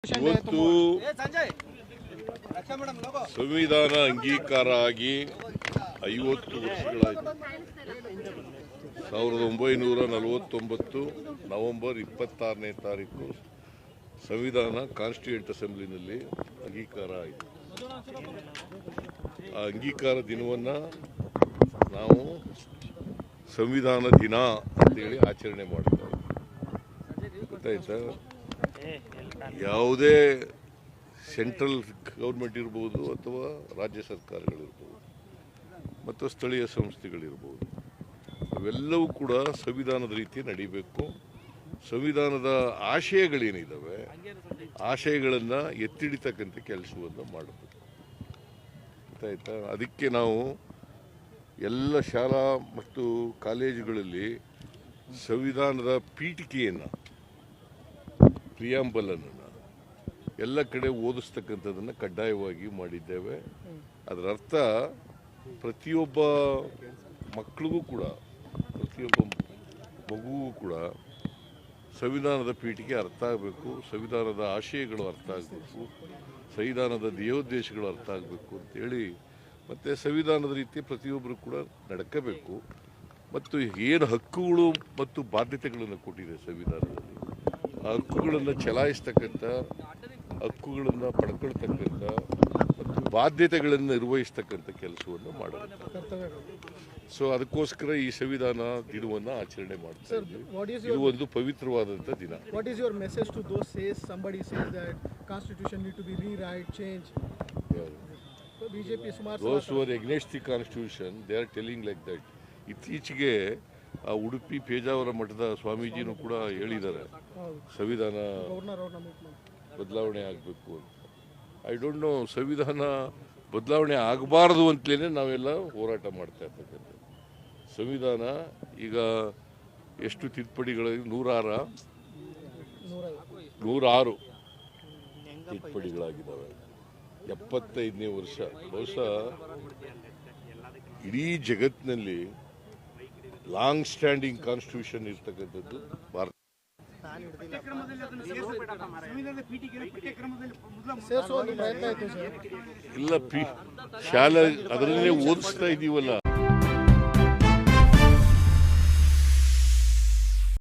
ಇವತ್ತು ಸಂವಿಧಾನ ಅಂಗೀಕಾರ ಆಗಿ 50 ವರ್ಷಗಳಾಯಿತು. 1949 ನವೆಂಬರ್ 26ನೇ ತಾರೀಕು ಸಂವಿಧಾನ ಕಾನ್ಸ್ಟಿಟ್ಯೂಯೆಂಟ್ ಅಸೆಂಬ್ಲಿನಲ್ಲಿ ಅಂಗೀಕಾರ ಆಯಿತು. ಆ ಅಂಗೀಕಾರ ದಿನವನ್ನು ನಾವು ಸಂವಿಧಾನ ದಿನ ಅಂತೇಳಿ ಆಚರಣೆ ಮಾಡ್ತಾರೆ. ಗೊತ್ತಾಯ್ತಾ? ಯಾವುದೇ ಸೆಂಟ್ರಲ್ ಗೌರ್ಮೆಂಟ್ ಇರ್ಬೋದು ಅಥವಾ ರಾಜ್ಯ ಸರ್ಕಾರಗಳಿರ್ಬೋದು ಮತ್ತು ಸ್ಥಳೀಯ ಸಂಸ್ಥೆಗಳಿರ್ಬೋದು, ಅವೆಲ್ಲವೂ ಕೂಡ ಸಂವಿಧಾನದ ರೀತಿ ನಡೀಬೇಕು. ಸಂವಿಧಾನದ ಆಶಯಗಳೇನಿದ್ದಾವೆ ಆಶಯಗಳನ್ನು ಎತ್ತಿಡಿತಕ್ಕಂಥ ಕೆಲಸವನ್ನು ಮಾಡಬೇಕು. ಗೊತ್ತಾಯ್ತಾ? ಅದಕ್ಕೆ ನಾವು ಎಲ್ಲ ಶಾಲಾ ಮತ್ತು ಕಾಲೇಜುಗಳಲ್ಲಿ ಸಂವಿಧಾನದ ಪೀಠಿಕೆಯನ್ನು, ಪ್ರಿಯಾಂಬಲನ್ನು ಎಲ್ಲ ಕಡೆ ಓದಿಸ್ತಕ್ಕಂಥದ್ದನ್ನು ಕಡ್ಡಾಯವಾಗಿ ಮಾಡಿದ್ದೇವೆ. ಅದರ ಅರ್ಥ ಪ್ರತಿಯೊಬ್ಬ ಮಕ್ಕಳಿಗೂ ಕೂಡ, ಪ್ರತಿಯೊಬ್ಬ ಮಗುವೂ ಕೂಡ ಸಂವಿಧಾನದ ಪೀಠಿಕೆ ಅರ್ಥ ಆಗಬೇಕು, ಸಂವಿಧಾನದ ಆಶಯಗಳು ಅರ್ಥ ಆಗಬೇಕು, ಸಂವಿಧಾನದ ಧ್ಯೇಯೋದ್ದೇಶಗಳು ಅರ್ಥ ಆಗಬೇಕು ಅಂತೇಳಿ, ಮತ್ತು ಸಂವಿಧಾನದ ರೀತಿ ಪ್ರತಿಯೊಬ್ಬರು ಕೂಡ ನಡ್ಕೋಬೇಕು. ಮತ್ತು ಏನು ಹಕ್ಕುಗಳು ಮತ್ತು ಬಾಧ್ಯತೆಗಳನ್ನು ಕೊಟ್ಟಿದೆ ಸಂವಿಧಾನದಲ್ಲಿ, ಆ ಹಕ್ಕುಗಳನ್ನು ಚಲಾಯಿಸ್ತಕ್ಕಂಥ, ಹಕ್ಕುಗಳನ್ನು ಪಡ್ಕೊಳ್ತಕ್ಕಂಥ ಮತ್ತು ಬಾಧ್ಯತೆಗಳನ್ನು ನಿರ್ವಹಿಸ್ತಕ್ಕಂಥ ಕೆಲಸವನ್ನು ಮಾಡಬೇಕು. ಸೊ ಅದಕ್ಕೋಸ್ಕರ ಈ ಸಂವಿಧಾನ ದಿನವನ್ನು ಆಚರಣೆ ಮಾಡ್ತಾ ಇದ್ದೀವಿ. ಇದು ಒಂದು ಪವಿತ್ರವಾದಂಥ ದಿನ. What is your message to those somebody says that constitution need to be rewrite, change? BJP ಸುಮಾರು those who are against the constitution, they are telling like that. ಇತ್ತೀಚೆಗೆ ಆ ಉಡುಪಿ ಪೇಜಾವರ ಮಠದ ಸ್ವಾಮೀಜಿನೂ ಕೂಡ ಹೇಳಿದ್ದಾರೆ ಸಂವಿಧಾನ ಬದಲಾವಣೆ ಆಗಬೇಕು ಅಂತ. ಐ ಡೋಂಟ್ ನೋ, ಸಂವಿಧಾನ ಬದಲಾವಣೆ ಆಗಬಾರ್ದು ಅಂತಲೇ ನಾವೆಲ್ಲ ಹೋರಾಟ ಮಾಡ್ತಾ ಇರ್ತಕ್ಕಂಥದ್ದು. ಸಂವಿಧಾನ ಈಗ ಎಷ್ಟು ತಿದ್ದುಪಡಿಗಳು? 106 ತಿದ್ದುಪಡಿಗಳಾಗಿದ್ದಾವೆ. 75ನೇ ವರ್ಷ. ಬಹುಶಃ ಇಡೀ ಜಗತ್ತಿನಲ್ಲಿ ಲಾಂಗ್ ಸ್ಟ್ಯಾಂಡಿಂಗ್ ಕಾನ್ಸ್ಟಿಟ್ಯೂಷನ್ ಇರ್ತಕ್ಕಂಥದ್ದು ಭಾರತ. ಇಲ್ಲ, ಶಾಲೆ ಅದರನ್ನೇ ಓದಿಸ್ತಾ ಇದ್ದೀವಲ್ಲ.